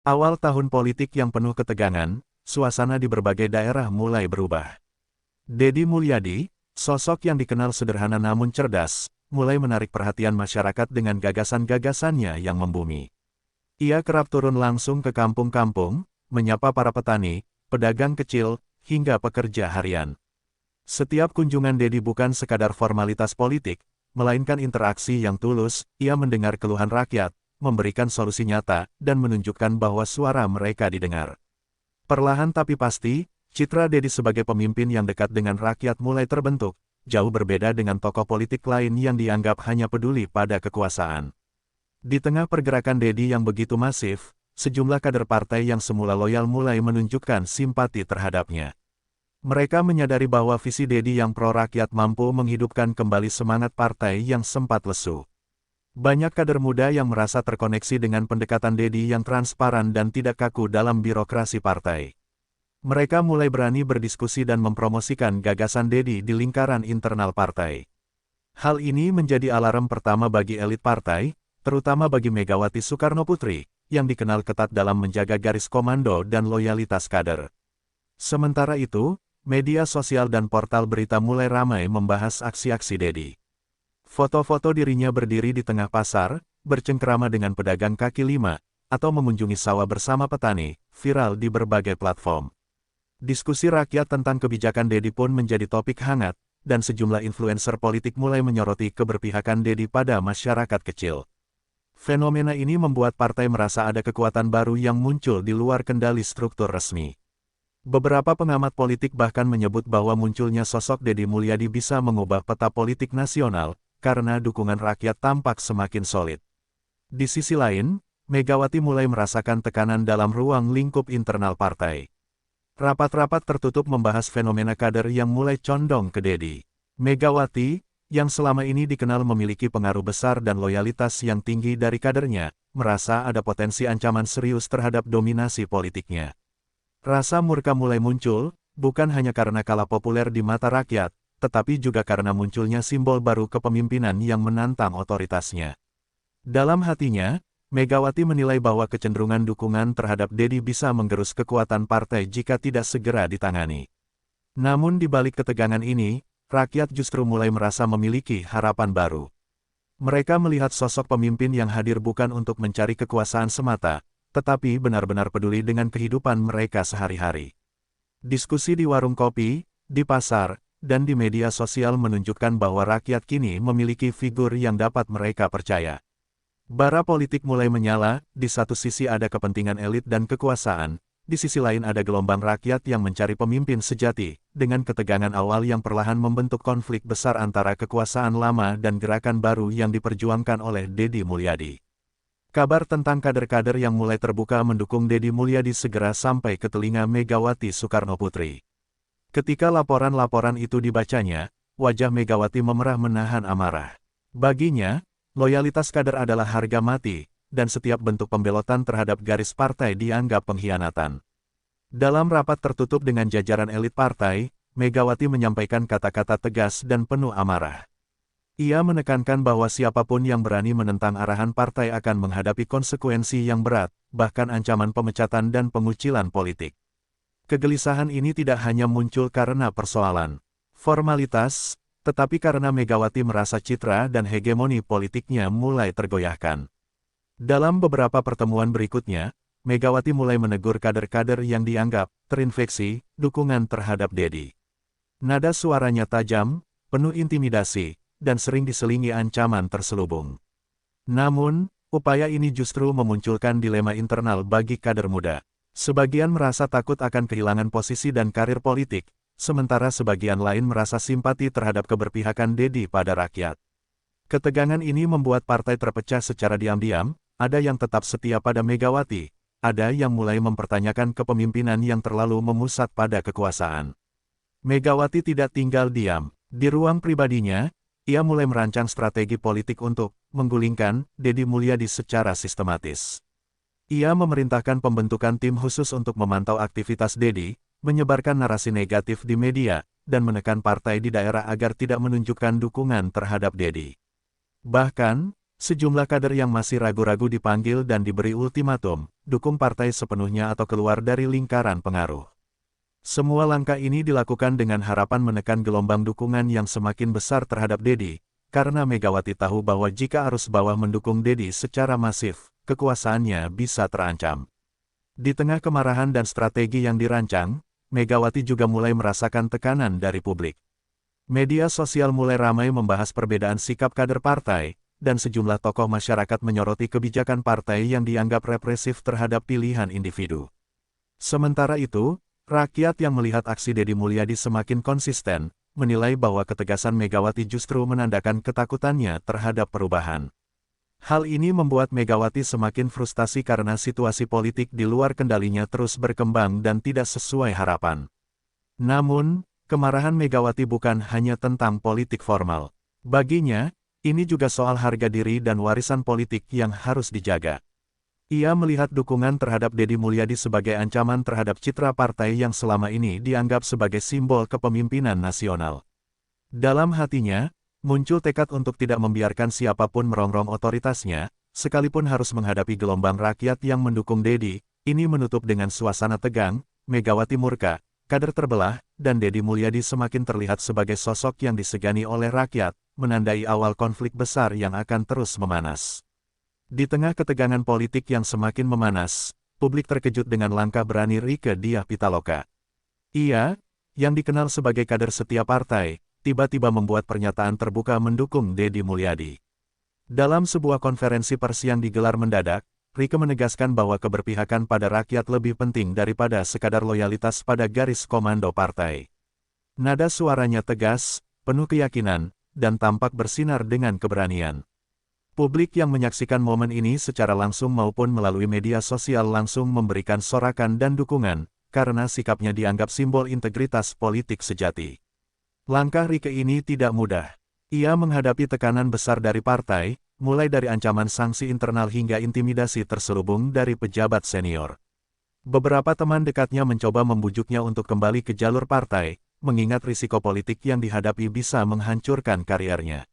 Awal tahun politik yang penuh ketegangan, suasana di berbagai daerah mulai berubah. Deddy Mulyadi, sosok yang dikenal sederhana namun cerdas, mulai menarik perhatian masyarakat dengan gagasan-gagasannya yang membumi. Ia kerap turun langsung ke kampung-kampung, menyapa para petani, pedagang kecil, hingga pekerja harian. Setiap kunjungan Deddy bukan sekadar formalitas politik, melainkan interaksi yang tulus. Ia mendengar keluhan rakyat, memberikan solusi nyata, dan menunjukkan bahwa suara mereka didengar. Perlahan tapi pasti, citra Deddy sebagai pemimpin yang dekat dengan rakyat mulai terbentuk, jauh berbeda dengan tokoh politik lain yang dianggap hanya peduli pada kekuasaan. Di tengah pergerakan Deddy yang begitu masif, sejumlah kader partai yang semula loyal mulai menunjukkan simpati terhadapnya. Mereka menyadari bahwa visi Deddy yang pro-rakyat mampu menghidupkan kembali semangat partai yang sempat lesu. Banyak kader muda yang merasa terkoneksi dengan pendekatan Deddy yang transparan dan tidak kaku dalam birokrasi partai. Mereka mulai berani berdiskusi dan mempromosikan gagasan Deddy di lingkaran internal partai. Hal ini menjadi alarm pertama bagi elit partai, terutama bagi Megawati Soekarnoputri, yang dikenal ketat dalam menjaga garis komando dan loyalitas kader. Sementara itu, media sosial dan portal berita mulai ramai membahas aksi-aksi Deddy. Foto-foto dirinya berdiri di tengah pasar, bercengkrama dengan pedagang kaki lima, atau mengunjungi sawah bersama petani, viral di berbagai platform. Diskusi rakyat tentang kebijakan Deddy pun menjadi topik hangat, dan sejumlah influencer politik mulai menyoroti keberpihakan Deddy pada masyarakat kecil. Fenomena ini membuat partai merasa ada kekuatan baru yang muncul di luar kendali struktur resmi. Beberapa pengamat politik bahkan menyebut bahwa munculnya sosok Deddy Mulyadi bisa mengubah peta politik nasional, karena dukungan rakyat tampak semakin solid. Di sisi lain, Megawati mulai merasakan tekanan dalam ruang lingkup internal partai. Rapat-rapat tertutup membahas fenomena kader yang mulai condong ke Deddy. Megawati, yang selama ini dikenal memiliki pengaruh besar dan loyalitas yang tinggi dari kadernya, merasa ada potensi ancaman serius terhadap dominasi politiknya. Rasa murka mulai muncul, bukan hanya karena kalah populer di mata rakyat, tetapi juga karena munculnya simbol baru kepemimpinan yang menantang otoritasnya. Dalam hatinya, Megawati menilai bahwa kecenderungan dukungan terhadap Deddy bisa menggerus kekuatan partai jika tidak segera ditangani. Namun di balik ketegangan ini, rakyat justru mulai merasa memiliki harapan baru. Mereka melihat sosok pemimpin yang hadir bukan untuk mencari kekuasaan semata, tetapi benar-benar peduli dengan kehidupan mereka sehari-hari. Diskusi di warung kopi, di pasar, dan di media sosial menunjukkan bahwa rakyat kini memiliki figur yang dapat mereka percaya. Bara politik mulai menyala, di satu sisi ada kepentingan elit dan kekuasaan, di sisi lain ada gelombang rakyat yang mencari pemimpin sejati, dengan ketegangan awal yang perlahan membentuk konflik besar antara kekuasaan lama dan gerakan baru yang diperjuangkan oleh Deddy Mulyadi. Kabar tentang kader-kader yang mulai terbuka mendukung Deddy Mulyadi segera sampai ke telinga Megawati Soekarnoputri. Ketika laporan-laporan itu dibacanya, wajah Megawati memerah menahan amarah. Baginya, loyalitas kader adalah harga mati, dan setiap bentuk pembelotan terhadap garis partai dianggap pengkhianatan. Dalam rapat tertutup dengan jajaran elit partai, Megawati menyampaikan kata-kata tegas dan penuh amarah. Ia menekankan bahwa siapapun yang berani menentang arahan partai akan menghadapi konsekuensi yang berat, bahkan ancaman pemecatan dan pengucilan politik. Kegelisahan ini tidak hanya muncul karena persoalan formalitas, tetapi karena Megawati merasa citra dan hegemoni politiknya mulai tergoyahkan. Dalam beberapa pertemuan berikutnya, Megawati mulai menegur kader-kader yang dianggap terinfeksi dukungan terhadap Deddy. Nada suaranya tajam, penuh intimidasi, dan sering diselingi ancaman terselubung. Namun, upaya ini justru memunculkan dilema internal bagi kader muda. Sebagian merasa takut akan kehilangan posisi dan karir politik, sementara sebagian lain merasa simpati terhadap keberpihakan Deddy pada rakyat. Ketegangan ini membuat partai terpecah secara diam-diam, ada yang tetap setia pada Megawati, ada yang mulai mempertanyakan kepemimpinan yang terlalu memusat pada kekuasaan. Megawati tidak tinggal diam. Di ruang pribadinya, ia mulai merancang strategi politik untuk menggulingkan Deddy Mulyadi secara sistematis. Ia memerintahkan pembentukan tim khusus untuk memantau aktivitas Deddy, menyebarkan narasi negatif di media, dan menekan partai di daerah agar tidak menunjukkan dukungan terhadap Deddy. Bahkan, Sejumlah kader yang masih ragu-ragu dipanggil dan diberi ultimatum, dukung partai sepenuhnya atau keluar dari lingkaran pengaruh. Semua langkah ini dilakukan dengan harapan menekan gelombang dukungan yang semakin besar terhadap Dedi, karena Megawati tahu bahwa jika arus bawah mendukung Dedi secara masif, kekuasaannya bisa terancam. Di tengah kemarahan dan strategi yang dirancang, Megawati juga mulai merasakan tekanan dari publik. Media sosial mulai ramai membahas perbedaan sikap kader partai, dan sejumlah tokoh masyarakat menyoroti kebijakan partai yang dianggap represif terhadap pilihan individu. Sementara itu, rakyat yang melihat aksi Dedi Mulyadi semakin konsisten, menilai bahwa ketegasan Megawati justru menandakan ketakutannya terhadap perubahan. Hal ini membuat Megawati semakin frustasi karena situasi politik di luar kendalinya terus berkembang dan tidak sesuai harapan. Namun, kemarahan Megawati bukan hanya tentang politik formal. Baginya, ini juga soal harga diri dan warisan politik yang harus dijaga. Ia melihat dukungan terhadap Dedi Mulyadi sebagai ancaman terhadap citra partai yang selama ini dianggap sebagai simbol kepemimpinan nasional. Dalam hatinya, muncul tekad untuk tidak membiarkan siapapun merongrong otoritasnya, sekalipun harus menghadapi gelombang rakyat yang mendukung Dedi. Ini menutup dengan suasana tegang, Megawati murka, kader terbelah, dan Dedi Mulyadi semakin terlihat sebagai sosok yang disegani oleh rakyat, menandai awal konflik besar yang akan terus memanas. Di tengah ketegangan politik yang semakin memanas, publik terkejut dengan langkah berani Rieke Diah Pitaloka. Ia, yang dikenal sebagai kader setia partai, tiba-tiba membuat pernyataan terbuka mendukung Dedi Mulyadi. Dalam sebuah konferensi pers yang digelar mendadak, Rieke menegaskan bahwa keberpihakan pada rakyat lebih penting daripada sekadar loyalitas pada garis komando partai. Nada suaranya tegas, penuh keyakinan, dan tampak bersinar dengan keberanian. Publik yang menyaksikan momen ini secara langsung maupun melalui media sosial langsung memberikan sorakan dan dukungan, karena sikapnya dianggap simbol integritas politik sejati. Langkah Rieke ini tidak mudah. Ia menghadapi tekanan besar dari partai, mulai dari ancaman sanksi internal hingga intimidasi terselubung dari pejabat senior. Beberapa teman dekatnya mencoba membujuknya untuk kembali ke jalur partai, mengingat risiko politik yang dihadapi bisa menghancurkan kariernya.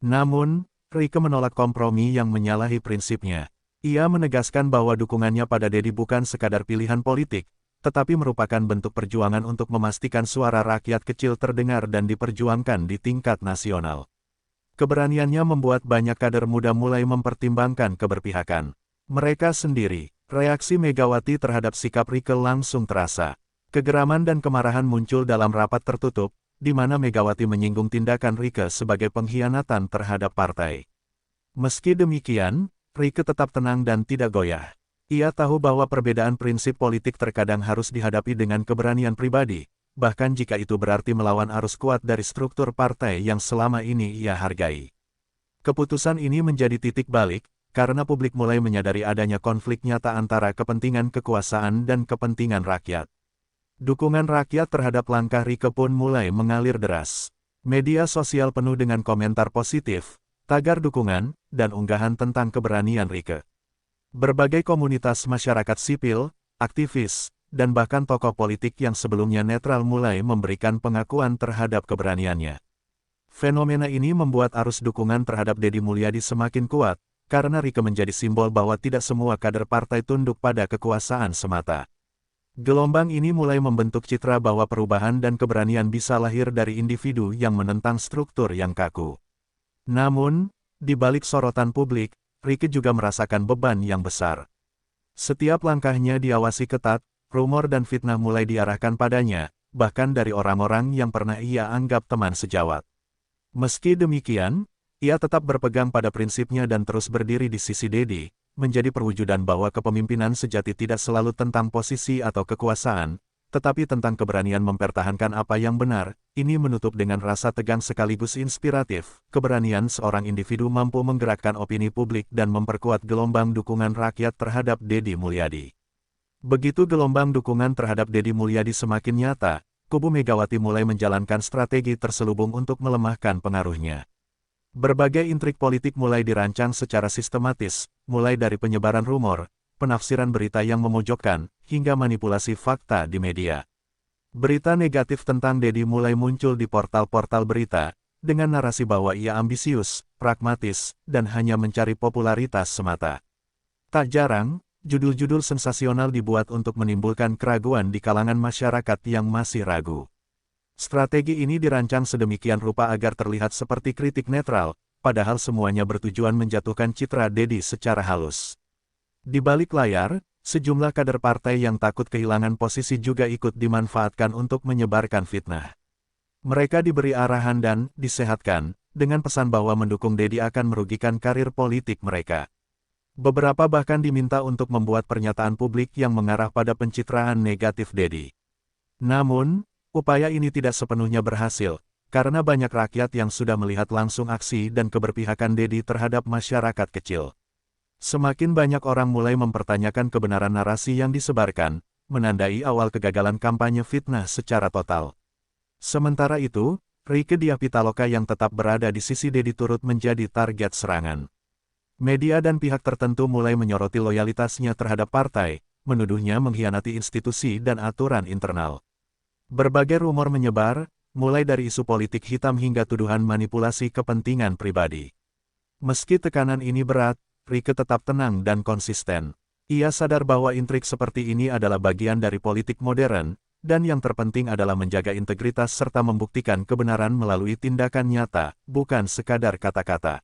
Namun, Rieke menolak kompromi yang menyalahi prinsipnya. Ia menegaskan bahwa dukungannya pada Dedi bukan sekadar pilihan politik, tetapi merupakan bentuk perjuangan untuk memastikan suara rakyat kecil terdengar dan diperjuangkan di tingkat nasional. Keberaniannya membuat banyak kader muda mulai mempertimbangkan keberpihakan mereka sendiri. Reaksi Megawati terhadap sikap Rieke langsung terasa. Kegeraman dan kemarahan muncul dalam rapat tertutup, di mana Megawati menyinggung tindakan Rieke sebagai pengkhianatan terhadap partai. Meski demikian, Rieke tetap tenang dan tidak goyah. Ia tahu bahwa perbedaan prinsip politik terkadang harus dihadapi dengan keberanian pribadi, bahkan jika itu berarti melawan arus kuat dari struktur partai yang selama ini ia hargai. Keputusan ini menjadi titik balik, karena publik mulai menyadari adanya konflik nyata antara kepentingan kekuasaan dan kepentingan rakyat. Dukungan rakyat terhadap langkah Rieke pun mulai mengalir deras. Media sosial penuh dengan komentar positif, tagar dukungan, dan unggahan tentang keberanian Rieke. Berbagai komunitas masyarakat sipil, aktivis, dan bahkan tokoh politik yang sebelumnya netral mulai memberikan pengakuan terhadap keberaniannya. Fenomena ini membuat arus dukungan terhadap Dedi Mulyadi semakin kuat, karena Rieke menjadi simbol bahwa tidak semua kader partai tunduk pada kekuasaan semata. Gelombang ini mulai membentuk citra bahwa perubahan dan keberanian bisa lahir dari individu yang menentang struktur yang kaku. Namun, di balik sorotan publik, Rieke juga merasakan beban yang besar. Setiap langkahnya diawasi ketat, rumor dan fitnah mulai diarahkan padanya, bahkan dari orang-orang yang pernah ia anggap teman sejawat. Meski demikian, ia tetap berpegang pada prinsipnya dan terus berdiri di sisi Dedi, menjadi perwujudan bahwa kepemimpinan sejati tidak selalu tentang posisi atau kekuasaan, tetapi tentang keberanian mempertahankan apa yang benar. Ini menutup dengan rasa tegang sekaligus inspiratif. Keberanian seorang individu mampu menggerakkan opini publik dan memperkuat gelombang dukungan rakyat terhadap Dedi Mulyadi. Begitu gelombang dukungan terhadap Dedi Mulyadi semakin nyata, kubu Megawati mulai menjalankan strategi terselubung untuk melemahkan pengaruhnya. Berbagai intrik politik mulai dirancang secara sistematis, mulai dari penyebaran rumor, penafsiran berita yang memojokkan, hingga manipulasi fakta di media. Berita negatif tentang Dedi mulai muncul di portal-portal berita, dengan narasi bahwa ia ambisius, pragmatis, dan hanya mencari popularitas semata. Tak jarang, judul-judul sensasional dibuat untuk menimbulkan keraguan di kalangan masyarakat yang masih ragu. Strategi ini dirancang sedemikian rupa agar terlihat seperti kritik netral, padahal semuanya bertujuan menjatuhkan citra Dedi secara halus. Di balik layar, sejumlah kader partai yang takut kehilangan posisi juga ikut dimanfaatkan untuk menyebarkan fitnah. Mereka diberi arahan dan disehatkan, dengan pesan bahwa mendukung Dedi akan merugikan karir politik mereka. Beberapa bahkan diminta untuk membuat pernyataan publik yang mengarah pada pencitraan negatif Dedi. Namun, upaya ini tidak sepenuhnya berhasil, karena banyak rakyat yang sudah melihat langsung aksi dan keberpihakan Dedi terhadap masyarakat kecil. Semakin banyak orang mulai mempertanyakan kebenaran narasi yang disebarkan, menandai awal kegagalan kampanye fitnah secara total. Sementara itu, Rieke Diah Pitaloka yang tetap berada di sisi Dedi turut menjadi target serangan. Media dan pihak tertentu mulai menyoroti loyalitasnya terhadap partai, menuduhnya mengkhianati institusi dan aturan internal. Berbagai rumor menyebar, mulai dari isu politik hitam hingga tuduhan manipulasi kepentingan pribadi. Meski tekanan ini berat, Rieke tetap tenang dan konsisten. Ia sadar bahwa intrik seperti ini adalah bagian dari politik modern, dan yang terpenting adalah menjaga integritas serta membuktikan kebenaran melalui tindakan nyata, bukan sekadar kata-kata.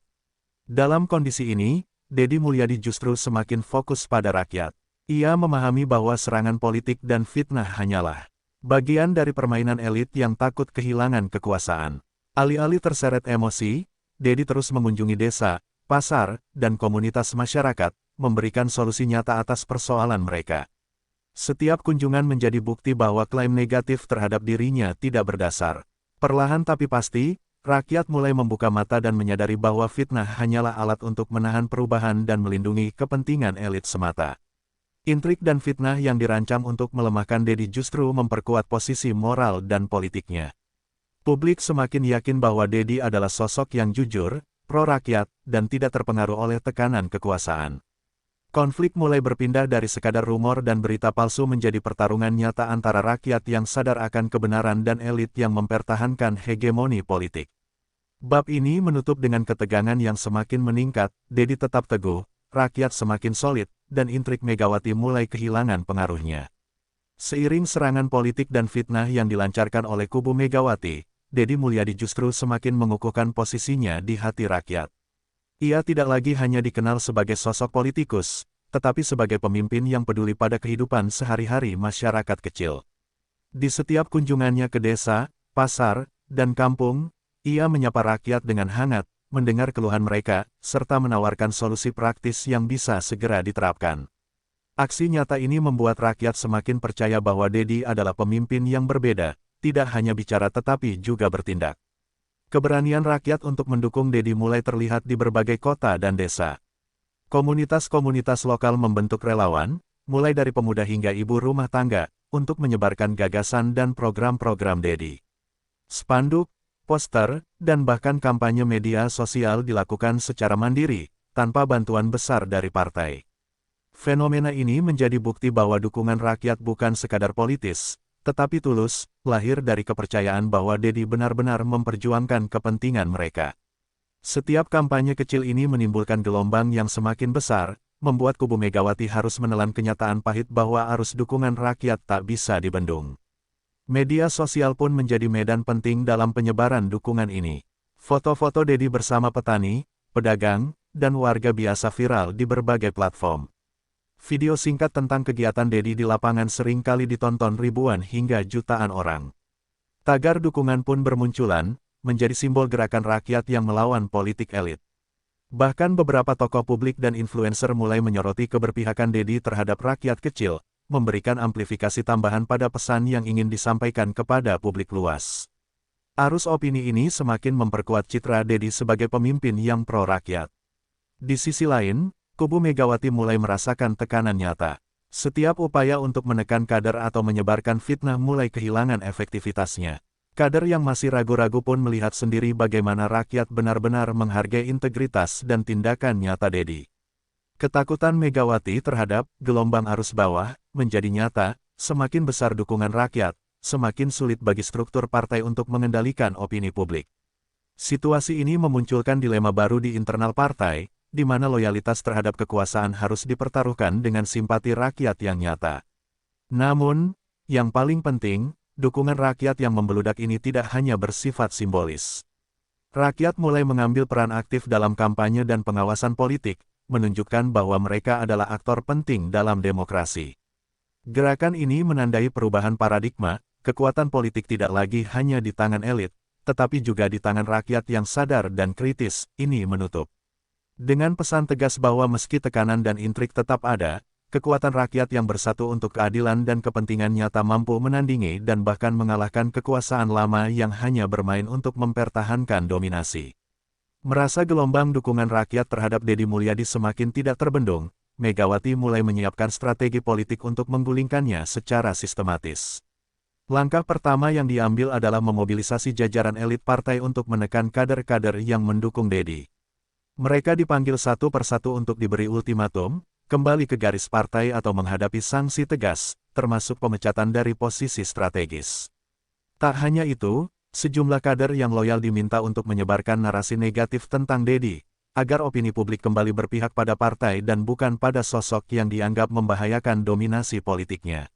Dalam kondisi ini, Dedi Mulyadi justru semakin fokus pada rakyat. Ia memahami bahwa serangan politik dan fitnah hanyalah bagian dari permainan elit yang takut kehilangan kekuasaan. Alih-alih terseret emosi, Dedi terus mengunjungi desa, pasar, dan komunitas masyarakat, memberikan solusi nyata atas persoalan mereka. Setiap kunjungan menjadi bukti bahwa klaim negatif terhadap dirinya tidak berdasar. Perlahan tapi pasti, rakyat mulai membuka mata dan menyadari bahwa fitnah hanyalah alat untuk menahan perubahan dan melindungi kepentingan elit semata. Intrik dan fitnah yang dirancang untuk melemahkan Dedi justru memperkuat posisi moral dan politiknya. Publik semakin yakin bahwa Dedi adalah sosok yang jujur, pro-rakyat, dan tidak terpengaruh oleh tekanan kekuasaan. Konflik mulai berpindah dari sekadar rumor dan berita palsu menjadi pertarungan nyata antara rakyat yang sadar akan kebenaran dan elit yang mempertahankan hegemoni politik. Bab ini menutup dengan ketegangan yang semakin meningkat, Dedi tetap teguh, rakyat semakin solid, dan intrik Megawati mulai kehilangan pengaruhnya. Seiring serangan politik dan fitnah yang dilancarkan oleh kubu Megawati, Dedi Mulyadi justru semakin mengukuhkan posisinya di hati rakyat. Ia tidak lagi hanya dikenal sebagai sosok politikus, tetapi sebagai pemimpin yang peduli pada kehidupan sehari-hari masyarakat kecil. Di setiap kunjungannya ke desa, pasar, dan kampung, ia menyapa rakyat dengan hangat, mendengar keluhan mereka, serta menawarkan solusi praktis yang bisa segera diterapkan. Aksi nyata ini membuat rakyat semakin percaya bahwa Dedi adalah pemimpin yang berbeda, tidak hanya bicara tetapi juga bertindak. Keberanian rakyat untuk mendukung Dedi mulai terlihat di berbagai kota dan desa. Komunitas-komunitas lokal membentuk relawan, mulai dari pemuda hingga ibu rumah tangga, untuk menyebarkan gagasan dan program-program Dedi. Spanduk, poster, dan bahkan kampanye media sosial dilakukan secara mandiri, tanpa bantuan besar dari partai. Fenomena ini menjadi bukti bahwa dukungan rakyat bukan sekadar politis, tetapi tulus, lahir dari kepercayaan bahwa Dedi benar-benar memperjuangkan kepentingan mereka. Setiap kampanye kecil ini menimbulkan gelombang yang semakin besar, membuat kubu Megawati harus menelan kenyataan pahit bahwa arus dukungan rakyat tak bisa dibendung. Media sosial pun menjadi medan penting dalam penyebaran dukungan ini. Foto-foto Dedi bersama petani, pedagang, dan warga biasa viral di berbagai platform. Video singkat tentang kegiatan Dedi di lapangan sering kali ditonton ribuan hingga jutaan orang. Tagar dukungan pun bermunculan, menjadi simbol gerakan rakyat yang melawan politik elit. Bahkan beberapa tokoh publik dan influencer mulai menyoroti keberpihakan Dedi terhadap rakyat kecil, memberikan amplifikasi tambahan pada pesan yang ingin disampaikan kepada publik luas. Arus opini ini semakin memperkuat citra Dedi sebagai pemimpin yang pro-rakyat. Di sisi lain, kubu Megawati mulai merasakan tekanan nyata. Setiap upaya untuk menekan kader atau menyebarkan fitnah mulai kehilangan efektivitasnya. Kader yang masih ragu-ragu pun melihat sendiri bagaimana rakyat benar-benar menghargai integritas dan tindakan nyata Dedi. Ketakutan Megawati terhadap gelombang arus bawah menjadi nyata, semakin besar dukungan rakyat, semakin sulit bagi struktur partai untuk mengendalikan opini publik. Situasi ini memunculkan dilema baru di internal partai, di mana loyalitas terhadap kekuasaan harus dipertaruhkan dengan simpati rakyat yang nyata. Namun, yang paling penting, dukungan rakyat yang membeludak ini tidak hanya bersifat simbolis. Rakyat mulai mengambil peran aktif dalam kampanye dan pengawasan politik, menunjukkan bahwa mereka adalah aktor penting dalam demokrasi. Gerakan ini menandai perubahan paradigma, kekuatan politik tidak lagi hanya di tangan elit, tetapi juga di tangan rakyat yang sadar dan kritis. Ini menutup dengan pesan tegas bahwa meski tekanan dan intrik tetap ada, kekuatan rakyat yang bersatu untuk keadilan dan kepentingan nyata mampu menandingi dan bahkan mengalahkan kekuasaan lama yang hanya bermain untuk mempertahankan dominasi. Merasa gelombang dukungan rakyat terhadap Deddy Mulyadi semakin tidak terbendung, Megawati mulai menyiapkan strategi politik untuk menggulingkannya secara sistematis. Langkah pertama yang diambil adalah memobilisasi jajaran elit partai untuk menekan kader-kader yang mendukung Deddy. Mereka dipanggil satu persatu untuk diberi ultimatum, kembali ke garis partai atau menghadapi sanksi tegas, termasuk pemecatan dari posisi strategis. Tak hanya itu, sejumlah kader yang loyal diminta untuk menyebarkan narasi negatif tentang Deddy, agar opini publik kembali berpihak pada partai dan bukan pada sosok yang dianggap membahayakan dominasi politiknya.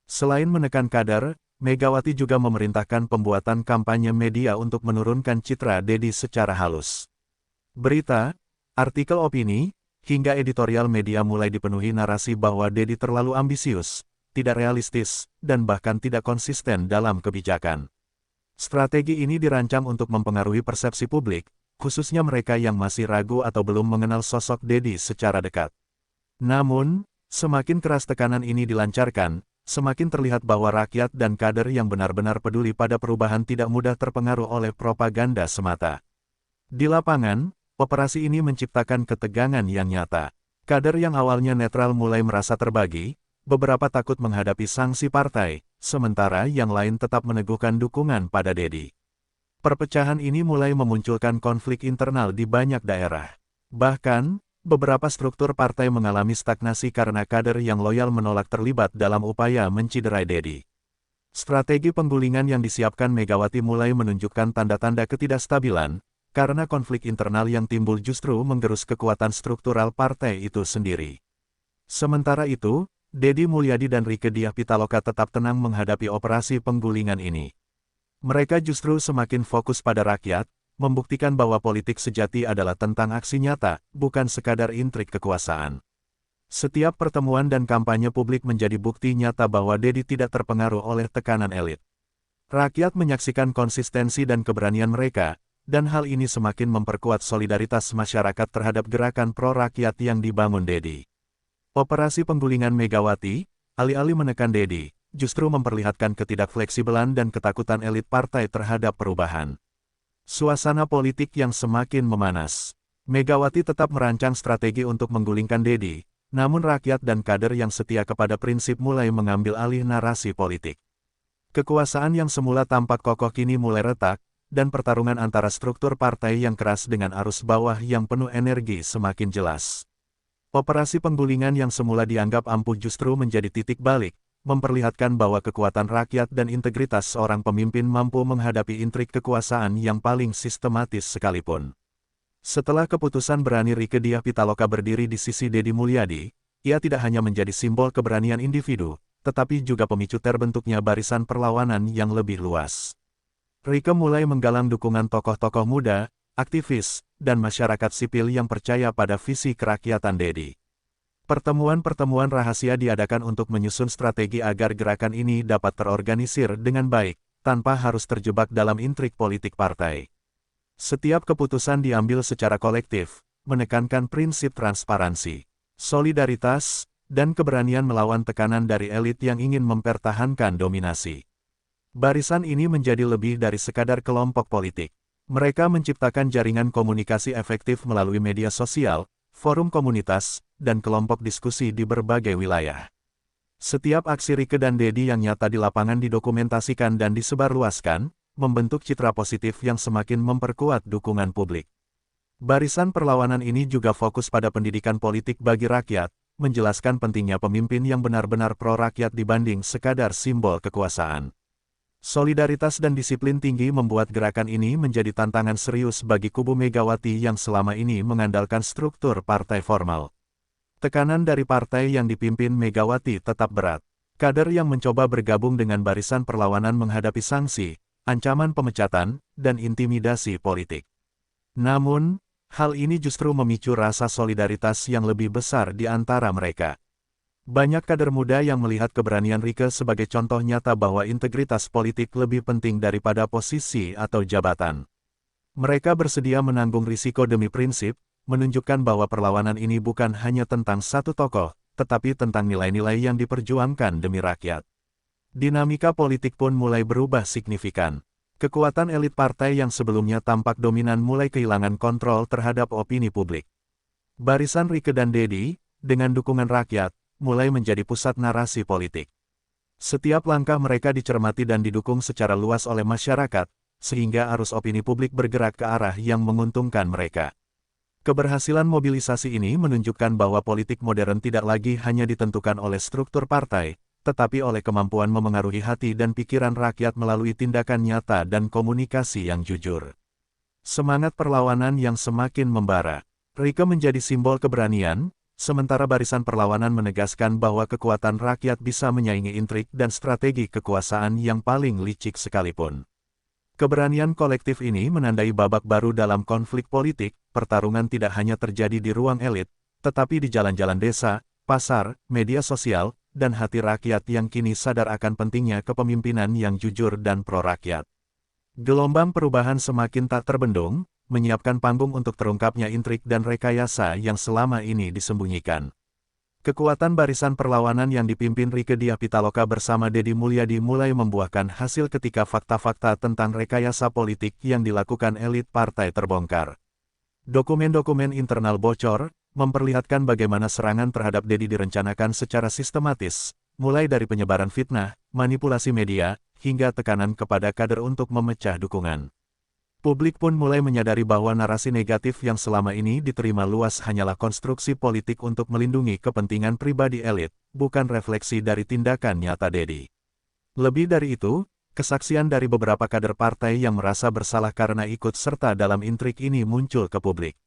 Selain menekan kader, Megawati juga memerintahkan pembuatan kampanye media untuk menurunkan citra Deddy secara halus. Berita, artikel opini, hingga editorial media mulai dipenuhi narasi bahwa Deddy terlalu ambisius, tidak realistis, dan bahkan tidak konsisten dalam kebijakan. Strategi ini dirancang untuk mempengaruhi persepsi publik, khususnya mereka yang masih ragu atau belum mengenal sosok Deddy secara dekat. Namun, semakin keras tekanan ini dilancarkan, semakin terlihat bahwa rakyat dan kader yang benar-benar peduli pada perubahan tidak mudah terpengaruh oleh propaganda semata. Di lapangan, operasi ini menciptakan ketegangan yang nyata. Kader yang awalnya netral mulai merasa terbagi, beberapa takut menghadapi sanksi partai, sementara yang lain tetap meneguhkan dukungan pada Deddy. Perpecahan ini mulai memunculkan konflik internal di banyak daerah. Bahkan, beberapa struktur partai mengalami stagnasi karena kader yang loyal menolak terlibat dalam upaya menciderai Deddy. Strategi penggulingan yang disiapkan Megawati mulai menunjukkan tanda-tanda ketidakstabilan, karena konflik internal yang timbul justru menggerus kekuatan struktural partai itu sendiri. Sementara itu, Deddy Mulyadi dan Rieke Diah Pitaloka tetap tenang menghadapi operasi penggulingan ini. Mereka justru semakin fokus pada rakyat, membuktikan bahwa politik sejati adalah tentang aksi nyata, bukan sekadar intrik kekuasaan. Setiap pertemuan dan kampanye publik menjadi bukti nyata bahwa Deddy tidak terpengaruh oleh tekanan elit. Rakyat menyaksikan konsistensi dan keberanian mereka, dan hal ini semakin memperkuat solidaritas masyarakat terhadap gerakan pro-rakyat yang dibangun Deddy. Operasi penggulingan Megawati, alih-alih menekan Deddy, justru memperlihatkan ketidakfleksibelan dan ketakutan elit partai terhadap perubahan. Suasana politik yang semakin memanas. Megawati tetap merancang strategi untuk menggulingkan Deddy, namun rakyat dan kader yang setia kepada prinsip mulai mengambil alih narasi politik. Kekuasaan yang semula tampak kokoh kini mulai retak, dan pertarungan antara struktur partai yang keras dengan arus bawah yang penuh energi semakin jelas. Operasi penggulingan yang semula dianggap ampuh justru menjadi titik balik, memperlihatkan bahwa kekuatan rakyat dan integritas seorang pemimpin mampu menghadapi intrik kekuasaan yang paling sistematis sekalipun. Setelah keputusan berani Rieke Diah Pitaloka berdiri di sisi Deddy Mulyadi, ia tidak hanya menjadi simbol keberanian individu, tetapi juga pemicu terbentuknya barisan perlawanan yang lebih luas. Rieke mulai menggalang dukungan tokoh-tokoh muda, aktivis, dan masyarakat sipil yang percaya pada visi kerakyatan Deddy. Pertemuan-pertemuan rahasia diadakan untuk menyusun strategi agar gerakan ini dapat terorganisir dengan baik, tanpa harus terjebak dalam intrik politik partai. Setiap keputusan diambil secara kolektif, menekankan prinsip transparansi, solidaritas, dan keberanian melawan tekanan dari elit yang ingin mempertahankan dominasi. Barisan ini menjadi lebih dari sekadar kelompok politik. Mereka menciptakan jaringan komunikasi efektif melalui media sosial, forum komunitas, dan kelompok diskusi di berbagai wilayah. Setiap aksi Rieke dan Deddy yang nyata di lapangan didokumentasikan dan disebarluaskan, membentuk citra positif yang semakin memperkuat dukungan publik. Barisan perlawanan ini juga fokus pada pendidikan politik bagi rakyat, menjelaskan pentingnya pemimpin yang benar-benar pro-rakyat dibanding sekadar simbol kekuasaan. Solidaritas dan disiplin tinggi membuat gerakan ini menjadi tantangan serius bagi kubu Megawati yang selama ini mengandalkan struktur partai formal. Tekanan dari partai yang dipimpin Megawati tetap berat. Kader yang mencoba bergabung dengan barisan perlawanan menghadapi sanksi, ancaman pemecatan, dan intimidasi politik. Namun, hal ini justru memicu rasa solidaritas yang lebih besar di antara mereka. Banyak kader muda yang melihat keberanian Rieke sebagai contoh nyata bahwa integritas politik lebih penting daripada posisi atau jabatan. Mereka bersedia menanggung risiko demi prinsip, menunjukkan bahwa perlawanan ini bukan hanya tentang satu tokoh, tetapi tentang nilai-nilai yang diperjuangkan demi rakyat. Dinamika politik pun mulai berubah signifikan. Kekuatan elit partai yang sebelumnya tampak dominan mulai kehilangan kontrol terhadap opini publik. Barisan Rieke dan Dedi, dengan dukungan rakyat, mulai menjadi pusat narasi politik. Setiap langkah mereka dicermati dan didukung secara luas oleh masyarakat, sehingga arus opini publik bergerak ke arah yang menguntungkan mereka. Keberhasilan mobilisasi ini menunjukkan bahwa politik modern tidak lagi hanya ditentukan oleh struktur partai, tetapi oleh kemampuan memengaruhi hati dan pikiran rakyat melalui tindakan nyata dan komunikasi yang jujur. Semangat perlawanan yang semakin membara. Rieke menjadi simbol keberanian, sementara barisan perlawanan menegaskan bahwa kekuatan rakyat bisa menyaingi intrik dan strategi kekuasaan yang paling licik sekalipun. Keberanian kolektif ini menandai babak baru dalam konflik politik. Pertarungan tidak hanya terjadi di ruang elit, tetapi di jalan-jalan desa, pasar, media sosial, dan hati rakyat yang kini sadar akan pentingnya kepemimpinan yang jujur dan pro-rakyat. Gelombang perubahan semakin tak terbendung, menyiapkan panggung untuk terungkapnya intrik dan rekayasa yang selama ini disembunyikan. Kekuatan barisan perlawanan yang dipimpin Rieke Diah Pitaloka bersama Deddy Mulyadi mulai membuahkan hasil ketika fakta-fakta tentang rekayasa politik yang dilakukan elit partai terbongkar. Dokumen-dokumen internal bocor, memperlihatkan bagaimana serangan terhadap Deddy direncanakan secara sistematis, mulai dari penyebaran fitnah, manipulasi media, hingga tekanan kepada kader untuk memecah dukungan. Publik pun mulai menyadari bahwa narasi negatif yang selama ini diterima luas hanyalah konstruksi politik untuk melindungi kepentingan pribadi elit, bukan refleksi dari tindakan nyata Deddy. Lebih dari itu, kesaksian dari beberapa kader partai yang merasa bersalah karena ikut serta dalam intrik ini muncul ke publik.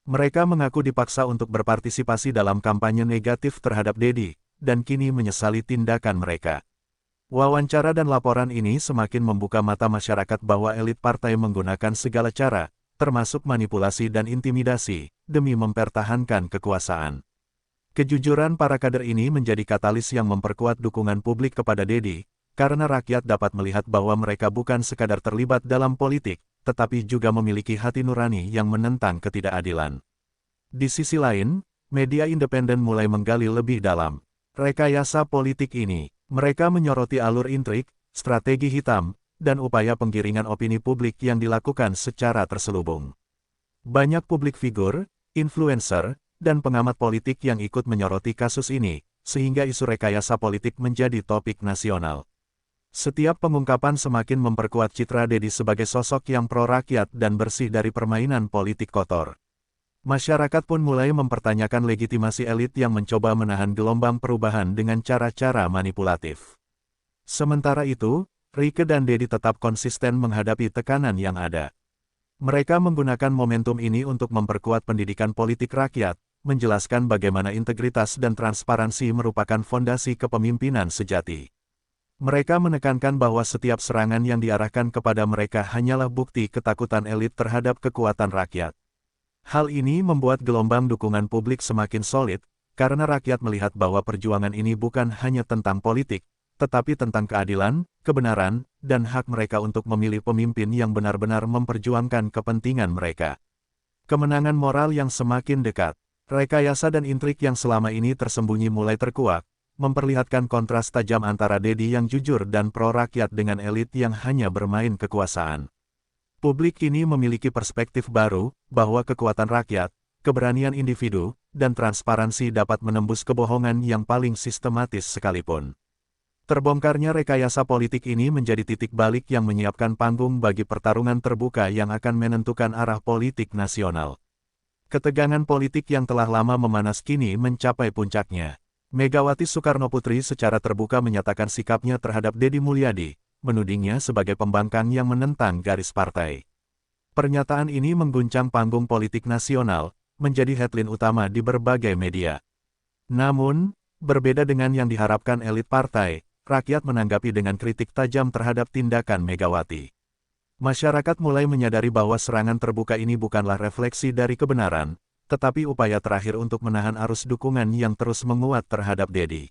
Mereka mengaku dipaksa untuk berpartisipasi dalam kampanye negatif terhadap Deddy, dan kini menyesali tindakan mereka. Wawancara dan laporan ini semakin membuka mata masyarakat bahwa elit partai menggunakan segala cara, termasuk manipulasi dan intimidasi, demi mempertahankan kekuasaan. Kejujuran para kader ini menjadi katalis yang memperkuat dukungan publik kepada Deddy, karena rakyat dapat melihat bahwa mereka bukan sekadar terlibat dalam politik, tetapi juga memiliki hati nurani yang menentang ketidakadilan. Di sisi lain, media independen mulai menggali lebih dalam rekayasa politik ini. Mereka menyoroti alur intrik, strategi hitam, dan upaya penggiringan opini publik yang dilakukan secara terselubung. Banyak publik figur, influencer, dan pengamat politik yang ikut menyoroti kasus ini, sehingga isu rekayasa politik menjadi topik nasional. Setiap pengungkapan semakin memperkuat citra Deddy sebagai sosok yang pro-rakyat dan bersih dari permainan politik kotor. Masyarakat pun mulai mempertanyakan legitimasi elit yang mencoba menahan gelombang perubahan dengan cara-cara manipulatif. Sementara itu, Rieke dan Deddy tetap konsisten menghadapi tekanan yang ada. Mereka menggunakan momentum ini untuk memperkuat pendidikan politik rakyat, menjelaskan bagaimana integritas dan transparansi merupakan fondasi kepemimpinan sejati. Mereka menekankan bahwa setiap serangan yang diarahkan kepada mereka hanyalah bukti ketakutan elit terhadap kekuatan rakyat. Hal ini membuat gelombang dukungan publik semakin solid, karena rakyat melihat bahwa perjuangan ini bukan hanya tentang politik, tetapi tentang keadilan, kebenaran, dan hak mereka untuk memilih pemimpin yang benar-benar memperjuangkan kepentingan mereka. Kemenangan moral yang semakin dekat, rekayasa dan intrik yang selama ini tersembunyi mulai terkuak, memperlihatkan kontras tajam antara Deddy yang jujur dan pro-rakyat dengan elit yang hanya bermain kekuasaan. Publik kini memiliki perspektif baru, bahwa kekuatan rakyat, keberanian individu, dan transparansi dapat menembus kebohongan yang paling sistematis sekalipun. Terbongkarnya rekayasa politik ini menjadi titik balik yang menyiapkan panggung bagi pertarungan terbuka yang akan menentukan arah politik nasional. Ketegangan politik yang telah lama memanas kini mencapai puncaknya. Megawati Soekarnoputri secara terbuka menyatakan sikapnya terhadap Deddy Mulyadi, menudingnya sebagai pembangkang yang menentang garis partai. Pernyataan ini mengguncang panggung politik nasional, menjadi headline utama di berbagai media. Namun, berbeda dengan yang diharapkan elit partai, rakyat menanggapi dengan kritik tajam terhadap tindakan Megawati. Masyarakat mulai menyadari bahwa serangan terbuka ini bukanlah refleksi dari kebenaran, tetapi upaya terakhir untuk menahan arus dukungan yang terus menguat terhadap Dedi.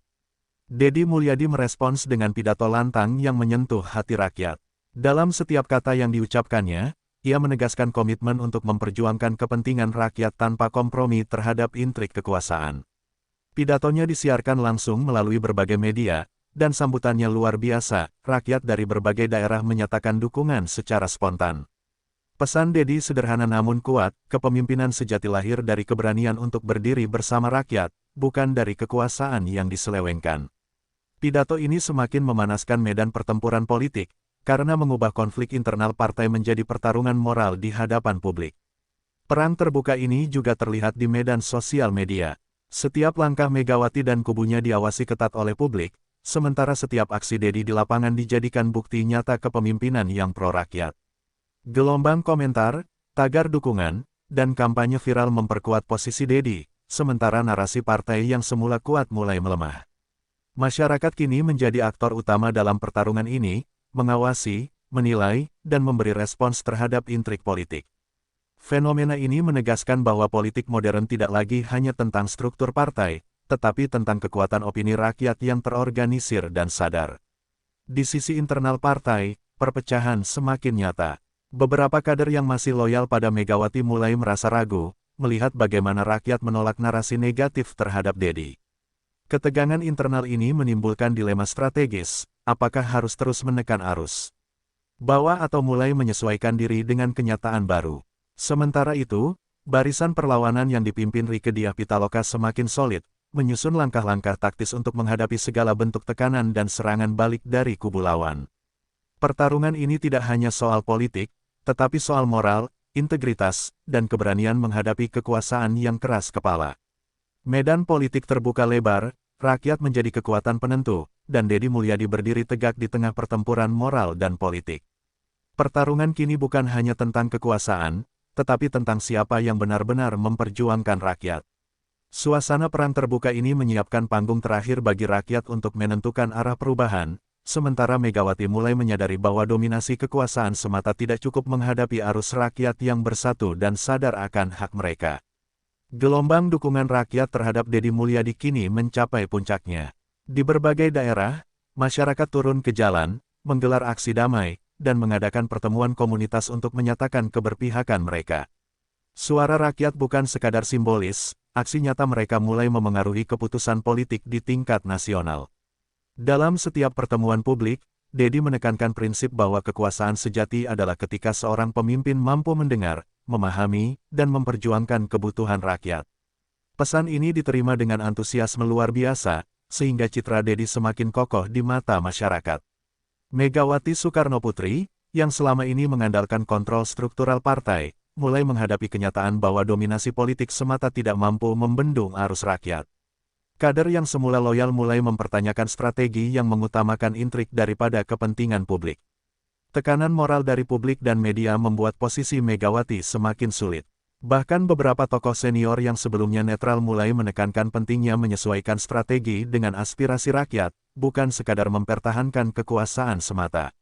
Dedi Mulyadi merespons dengan pidato lantang yang menyentuh hati rakyat. Dalam setiap kata yang diucapkannya, ia menegaskan komitmen untuk memperjuangkan kepentingan rakyat tanpa kompromi terhadap intrik kekuasaan. Pidatonya disiarkan langsung melalui berbagai media, dan sambutannya luar biasa. Rakyat dari berbagai daerah menyatakan dukungan secara spontan. Pesan Dedi sederhana namun kuat, kepemimpinan sejati lahir dari keberanian untuk berdiri bersama rakyat, bukan dari kekuasaan yang diselewengkan. Pidato ini semakin memanaskan medan pertempuran politik, karena mengubah konflik internal partai menjadi pertarungan moral di hadapan publik. Perang terbuka ini juga terlihat di medan sosial media. Setiap langkah Megawati dan kubunya diawasi ketat oleh publik, sementara setiap aksi Dedi di lapangan dijadikan bukti nyata kepemimpinan yang pro-rakyat. Gelombang komentar, tagar dukungan, dan kampanye viral memperkuat posisi Dedi, sementara narasi partai yang semula kuat mulai melemah. Masyarakat kini menjadi aktor utama dalam pertarungan ini, mengawasi, menilai, dan memberi respons terhadap intrik politik. Fenomena ini menegaskan bahwa politik modern tidak lagi hanya tentang struktur partai, tetapi tentang kekuatan opini rakyat yang terorganisir dan sadar. Di sisi internal partai, perpecahan semakin nyata. Beberapa kader yang masih loyal pada Megawati mulai merasa ragu, melihat bagaimana rakyat menolak narasi negatif terhadap Dedi. Ketegangan internal ini menimbulkan dilema strategis, apakah harus terus menekan arus bawah atau mulai menyesuaikan diri dengan kenyataan baru. Sementara itu, barisan perlawanan yang dipimpin Rieke Diah Pitaloka semakin solid, menyusun langkah-langkah taktis untuk menghadapi segala bentuk tekanan dan serangan balik dari kubu lawan. Pertarungan ini tidak hanya soal politik, tetapi soal moral, integritas, dan keberanian menghadapi kekuasaan yang keras kepala. Medan politik terbuka lebar, rakyat menjadi kekuatan penentu, dan Dedi Mulyadi berdiri tegak di tengah pertempuran moral dan politik. Pertarungan kini bukan hanya tentang kekuasaan, tetapi tentang siapa yang benar-benar memperjuangkan rakyat. Suasana perang terbuka ini menyiapkan panggung terakhir bagi rakyat untuk menentukan arah perubahan, sementara Megawati mulai menyadari bahwa dominasi kekuasaan semata tidak cukup menghadapi arus rakyat yang bersatu dan sadar akan hak mereka. Gelombang dukungan rakyat terhadap Dedi Mulyadi kini mencapai puncaknya. Di berbagai daerah, masyarakat turun ke jalan, menggelar aksi damai, dan mengadakan pertemuan komunitas untuk menyatakan keberpihakan mereka. Suara rakyat bukan sekadar simbolis, aksi nyata mereka mulai memengaruhi keputusan politik di tingkat nasional. Dalam setiap pertemuan publik, Dedi menekankan prinsip bahwa kekuasaan sejati adalah ketika seorang pemimpin mampu mendengar, memahami, dan memperjuangkan kebutuhan rakyat. Pesan ini diterima dengan antusiasme luar biasa, sehingga citra Dedi semakin kokoh di mata masyarakat. Megawati Soekarnoputri, yang selama ini mengandalkan kontrol struktural partai, mulai menghadapi kenyataan bahwa dominasi politik semata tidak mampu membendung arus rakyat. Kader yang semula loyal mulai mempertanyakan strategi yang mengutamakan intrik daripada kepentingan publik. Tekanan moral dari publik dan media membuat posisi Megawati semakin sulit. Bahkan beberapa tokoh senior yang sebelumnya netral mulai menekankan pentingnya menyesuaikan strategi dengan aspirasi rakyat, bukan sekadar mempertahankan kekuasaan semata.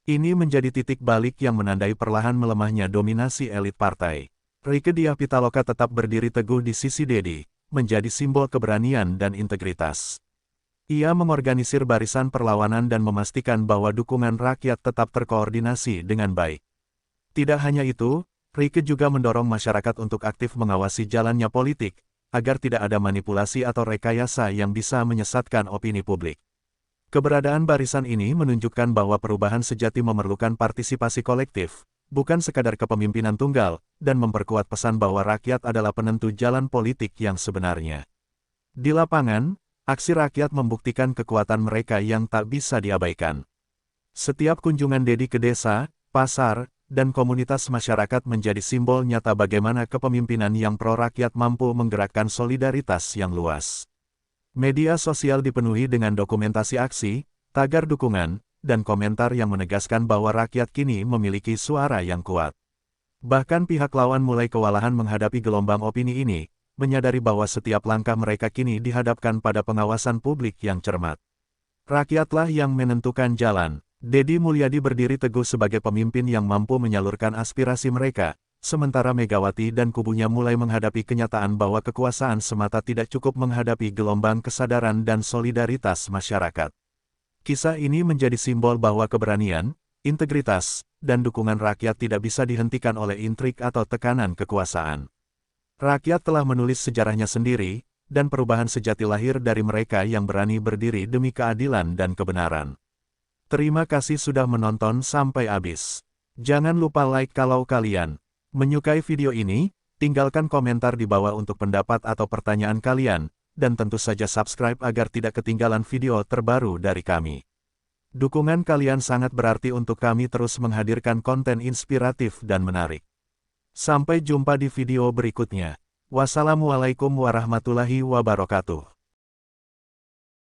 Ini menjadi titik balik yang menandai perlahan melemahnya dominasi elit partai. Rieke Diah Pitaloka tetap berdiri teguh di sisi Dedi, menjadi simbol keberanian dan integritas. Ia mengorganisir barisan perlawanan dan memastikan bahwa dukungan rakyat tetap terkoordinasi dengan baik. Tidak hanya itu, Rieke juga mendorong masyarakat untuk aktif mengawasi jalannya politik, agar tidak ada manipulasi atau rekayasa yang bisa menyesatkan opini publik. Keberadaan barisan ini menunjukkan bahwa perubahan sejati memerlukan partisipasi kolektif, bukan sekadar kepemimpinan tunggal, dan memperkuat pesan bahwa rakyat adalah penentu jalan politik yang sebenarnya. Di lapangan, aksi rakyat membuktikan kekuatan mereka yang tak bisa diabaikan. Setiap kunjungan Dedi ke desa, pasar, dan komunitas masyarakat menjadi simbol nyata bagaimana kepemimpinan yang pro-rakyat mampu menggerakkan solidaritas yang luas. Media sosial dipenuhi dengan dokumentasi aksi, tagar dukungan, dan komentar yang menegaskan bahwa rakyat kini memiliki suara yang kuat. Bahkan pihak lawan mulai kewalahan menghadapi gelombang opini ini, menyadari bahwa setiap langkah mereka kini dihadapkan pada pengawasan publik yang cermat. Rakyatlah yang menentukan jalan. Deddy Mulyadi berdiri teguh sebagai pemimpin yang mampu menyalurkan aspirasi mereka, sementara Megawati dan kubunya mulai menghadapi kenyataan bahwa kekuasaan semata tidak cukup menghadapi gelombang kesadaran dan solidaritas masyarakat. Kisah ini menjadi simbol bahwa keberanian, integritas, dan dukungan rakyat tidak bisa dihentikan oleh intrik atau tekanan kekuasaan. Rakyat telah menulis sejarahnya sendiri, dan perubahan sejati lahir dari mereka yang berani berdiri demi keadilan dan kebenaran. Terima kasih sudah menonton sampai habis. Jangan lupa like kalau kalian menyukai video ini, tinggalkan komentar di bawah untuk pendapat atau pertanyaan kalian, dan tentu saja subscribe agar tidak ketinggalan video terbaru dari kami. Dukungan kalian sangat berarti untuk kami terus menghadirkan konten inspiratif dan menarik. Sampai jumpa di video berikutnya. Wassalamualaikum warahmatullahi wabarakatuh.